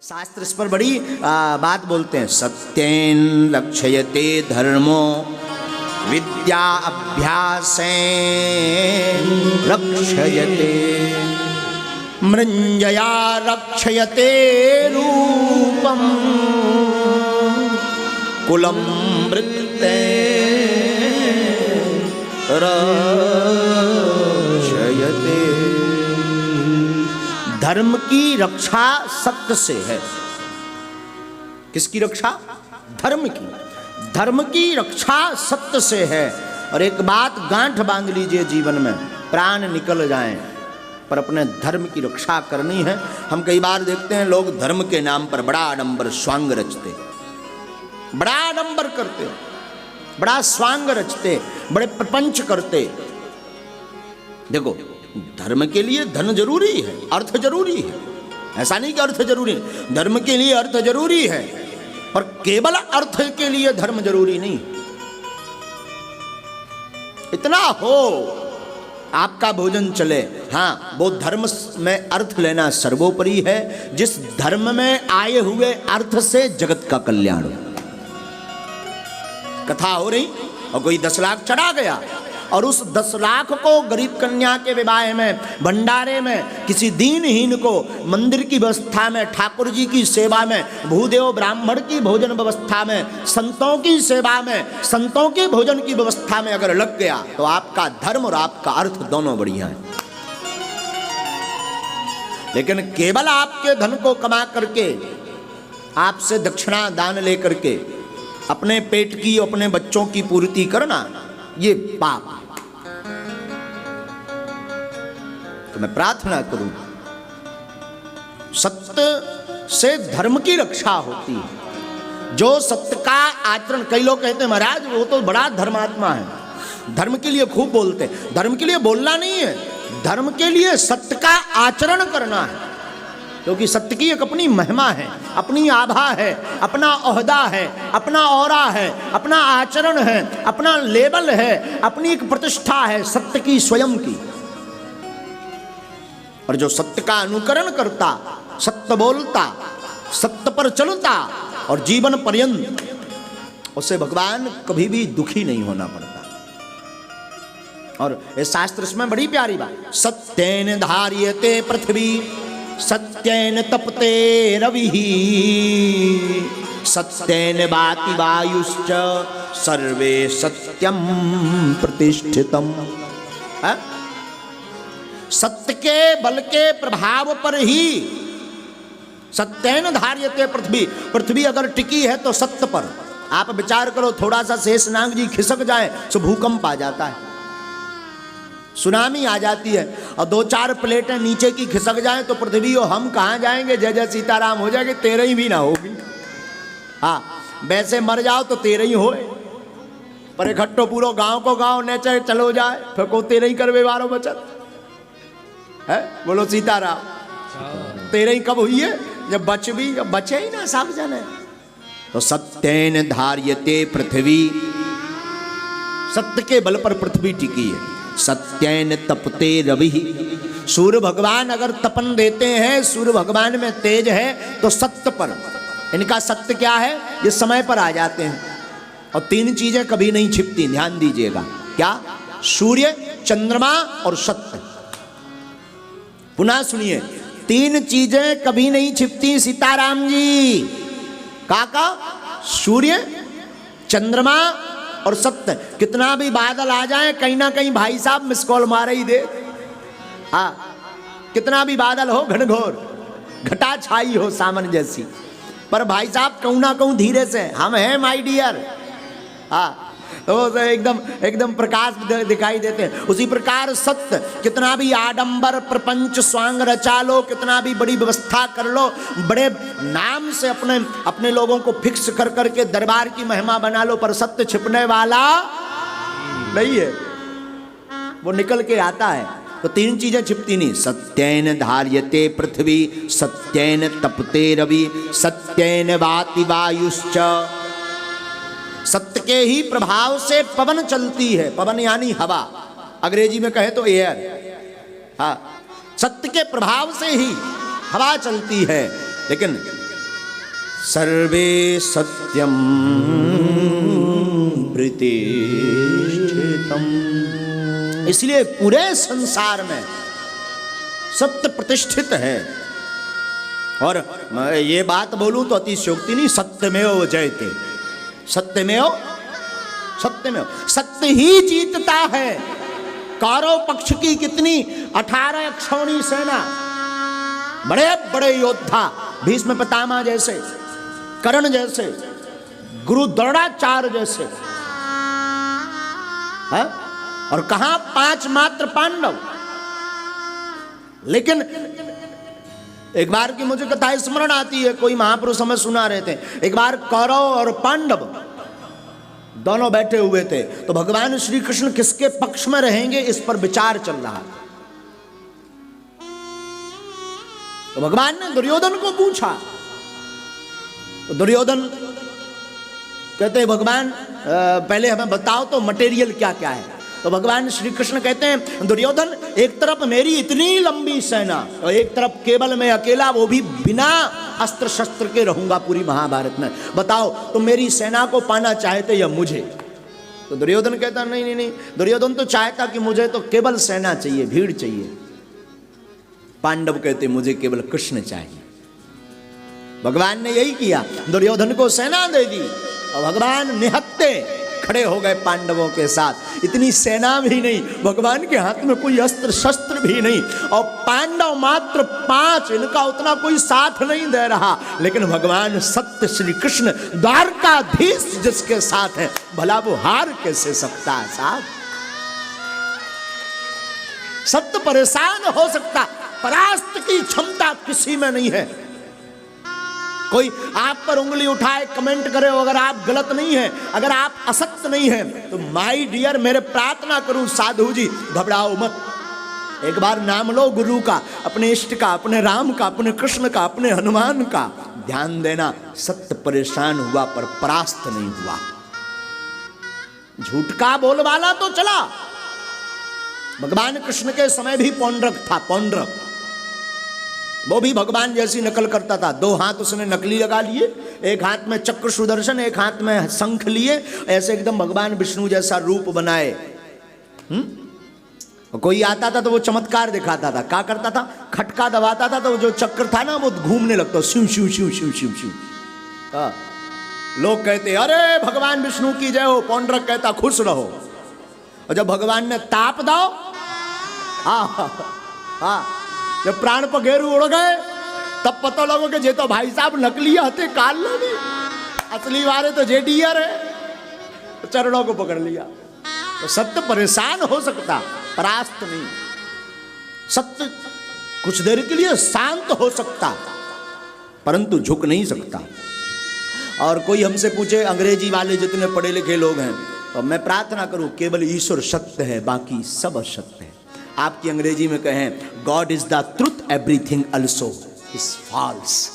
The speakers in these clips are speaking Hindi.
शास्त्र इस पर बड़ी बात बोलते हैं। सत्येन लक्ष्यते धर्मो विद्या अभ्यासेन रक्षयते मृंजया रक्षयते रूपम कुलम वृत्ते रक्षयते। धर्म की रक्षा सत्य से है। किसकी रक्षा? धर्म की। धर्म की रक्षा सत्य से है। और एक बात गांठ बांध लीजिए, जीवन में प्राण निकल जाएं पर अपने धर्म की रक्षा करनी है। हम कई बार देखते हैं लोग धर्म के नाम पर बड़ा आडंबर स्वांग रचते, बड़ा आडंबर करते, बड़ा स्वांग रचते, बड़े प्रपंच करते। देखो, धर्म के लिए धन जरूरी है, अर्थ जरूरी है, ऐसा नहीं कि अर्थ जरूरी नहीं। धर्म के लिए अर्थ जरूरी है, पर केवल अर्थ के लिए धर्म जरूरी नहीं। इतना हो आपका भोजन चले, हाँ, वो धर्म में अर्थ लेना सर्वोपरि है। जिस धर्म में आए हुए अर्थ से जगत का कल्याण हो। कथा हो रही और कोई 10 लाख चढ़ा गया और उस 10 लाख को गरीब कन्या के विवाह में, भंडारे में, किसी दीनहीन को मंदिर की व्यवस्था में, ठाकुर जी की सेवा में, भूदेव ब्राह्मण की भोजन व्यवस्था में, संतों की सेवा में, संतों के भोजन की व्यवस्था में अगर लग गया तो आपका धर्म और आपका अर्थ दोनों बढ़िया है। लेकिन केवल आपके धन को कमा करके, आपसे दक्षिणा दान लेकर के अपने पेट की, अपने बच्चों की पूर्ति करना, ये पाप। तो मैं प्रार्थना करूं, सत्य से धर्म की रक्षा होती है। जो सत्य का आचरण, कई लोग कहते हैं महाराज वो तो बड़ा धर्मात्मा है, धर्म के लिए खूब बोलते हैं। धर्म के लिए बोलना नहीं है, धर्म के लिए सत्य का आचरण करना है। क्योंकि सत्य की एक अपनी महिमा है, अपनी आभा है, अपना ओहदा है, अपना औरा है, अपना आचरण है, अपना लेबल है, अपनी एक प्रतिष्ठा है सत्य की, स्वयं की। और जो सत्य का अनुकरण करता, सत्य बोलता, सत्य पर चलता और जीवन पर्यंत, उसे भगवान कभी भी दुखी नहीं होना पड़ता। और इस शास्त्र में बड़ी प्यारी बात, सत्येन धार्यते पृथ्वी सत्येन तपते रविः सत्येन वाति वायुश्च सर्वे सत्यम प्रतिष्ठितम्। सत्य के बल के प्रभाव पर ही सत्येन धार्यते पृथ्वी। पृथ्वी अगर टिकी है तो सत्य पर। आप विचार करो, थोड़ा सा शेषनाग जी खिसक जाए तो भूकंप आ जाता है, सुनामी आ जाती है। और 2-4 प्लेटें नीचे की खिसक जाएं तो पृथ्वी और हम कहाँ जाएंगे? जय जय सीताराम हो जाएगी, 13 भी ना होगी। हाँ, वैसे मर जाओ तो 13 ही होए, पर इकट्ठो पूरा गांव को गांव नेचे चलो जाए, फिर को 13 ही करवे वारो बचत है। बोलो सीताराम। 13 कब हुई है? जब बचे ही ना सब जने। तो सत्येन धार्यते पृथ्वी, सत्य के बल पर पृथ्वी टिकी है। सत्येन तपते रविः, सूर्य भगवान अगर तपन देते हैं, सूर्य भगवान में तेज है तो सत्य पर। इनका सत्य क्या है? ये समय पर आ जाते हैं। और 3 चीजें कभी नहीं छिपती, ध्यान दीजिएगा। क्या? सूर्य, चंद्रमा और सत्य। पुनः सुनिए, 3 चीजें कभी नहीं छिपती सीताराम जी। काका? सूर्य, चंद्रमा और सत्य। कितना भी बादल आ जाए, कहीं ना कहीं भाई साहब मिस कॉल मारे ही दे। हाँ, कितना भी बादल हो, घनघोर घटा छाई हो सामन जैसी, पर भाई साहब कहूँ ना कहूँ धीरे से हम हैं माय डियर। हाँ, तो एकदम प्रकाश दिखाई देते हैं। उसी प्रकार सत्य, कितना भी आडंबर प्रपंच स्वांग रचा लो, कितना भी बड़ी व्यवस्था कर लो, बड़े नाम से अपने लोगों को फिक्स कर करके दरबार की महिमा बना लो, पर सत्य छिपने वाला नहीं है, वो निकल के आता है। तो 3 चीजें छिपती नहीं। सत्येन धार्यते पृथ्वी सत्येन तपते रवि सत्येन वाति वायुश्च। सत्य के ही प्रभाव से पवन चलती है। पवन यानी हवा, अंग्रेजी में कहे तो एयर। हाँ, सत्य के प्रभाव से ही हवा चलती है। लेकिन सर्वे सत्यम प्रतिष्ठितम। इसलिए पूरे संसार में सत्य प्रतिष्ठित है। और मैं ये बात बोलूं तो अतिशयोक्ति नहीं, सत्यमेव जयते, सत्यमेव सत्यमेव, सत्य ही जीतता है। कौरव पक्ष की कितनी 18 अक्षौणी सेना, बड़े बड़े योद्धा, भीष्म पितामह जैसे, कर्ण जैसे, गुरु द्रोणाचार्य जैसे, है? और कहां 5 मात्र पांडव। लेकिन एक बार की मुझे कथा स्मरण आती है, कोई महापुरुष हमें सुना रहे थे। एक बार कौरव और पांडव दोनों बैठे हुए थे, तो भगवान श्री कृष्ण किसके पक्ष में रहेंगे इस पर विचार चल रहा था। तो भगवान ने दुर्योधन को पूछा, तो दुर्योधन कहते भगवान पहले हमें बताओ तो मटेरियल क्या क्या है। तो भगवान श्री कृष्ण कहते हैं दुर्योधन, एक तरफ मेरी इतनी लंबी सेना और एक तरफ केवल मैं अकेला, वो भी बिना अस्त्र शस्त्र के रहूंगा पूरी महाभारत में। बताओ तुम मेरी सेना को पाना चाहते या मुझे? तो दुर्योधन कहता नहीं नहीं नहीं, दुर्योधन तो चाहता कि मुझे तो केवल सेना चाहिए, भीड़ चाहिए। पांडव कहते मुझे केवल कृष्ण चाहिए। भगवान ने यही किया, दुर्योधन को सेना दे दी और भगवान निहत्ते खड़े हो गए पांडवों के साथ। इतनी सेना भी नहीं, भगवान के हाथ में कोई अस्त्र शस्त्र भी नहीं, और पांडव मात्र 5, इनका उतना कोई साथ नहीं दे रहा। लेकिन भगवान सत्य श्री कृष्ण द्वारकाधीश जिसके साथ है, भला वो हार कैसे सकता है साथ? सत्य परेशान हो सकता, परास्त की क्षमता किसी में नहीं है। कोई आप पर उंगली उठाए, कमेंट करे, अगर आप गलत नहीं है, अगर आप असत्य नहीं है, तो माय डियर मेरे प्रार्थना करूं साधु जी घबराओ मत। एक बार नाम लो गुरु का, अपने इष्ट का, अपने राम का, अपने कृष्ण का, अपने हनुमान का। ध्यान देना, सत्य परेशान हुआ पर परास्त नहीं हुआ। झूठ का बोलबाला तो चला। भगवान कृष्ण के समय भी पौंड्रक था, पौंड्रक, वो भी भगवान जैसी नकल करता था। 2 हाथ उसने नकली लगा लिए, एक हाथ में चक्र सुदर्शन, एक हाथ में शंख लिए, ऐसे एकदम भगवान विष्णु जैसा रूप बनाए। कोई आता था तो वो चमत्कार दिखाता था। क्या करता था? खटका दबाता था तो वो जो चक्र था ना वो घूमने लगता, शिव शिव शिव शिव शिव शिव। लोग कहते अरे भगवान विष्णु की जय हो, पौंड्रक कहता खुश रहो। और जब भगवान ने ताप दो, जब प्राण पखेरु उड़ गए, तब पता लगो कि जे तो भाई साहब नकली हथे काल लगे, असली वाले तो जे डियर है। तो चरणों को पकड़ लिया। तो सत्य परेशान हो सकता, परास्त नहीं। सत्य कुछ देर के लिए शांत हो सकता, परंतु झुक नहीं सकता। और कोई हमसे पूछे, अंग्रेजी वाले जितने पढ़े लिखे लोग हैं, तो मैं प्रार्थना करूं केवल ईश्वर सत्य है, बाकी सब असत्य है। आपकी अंग्रेजी में कहें God is the truth, everything also is false.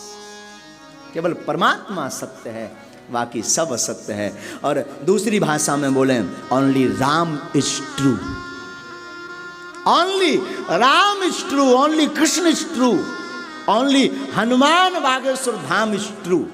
केवल परमात्मा सत्य है, बाकी सब असत्य है। और दूसरी भाषा में बोलें, only Ram is true, only Ram is true, only Krishna is true, only Hanuman Bageshwar Dham is true.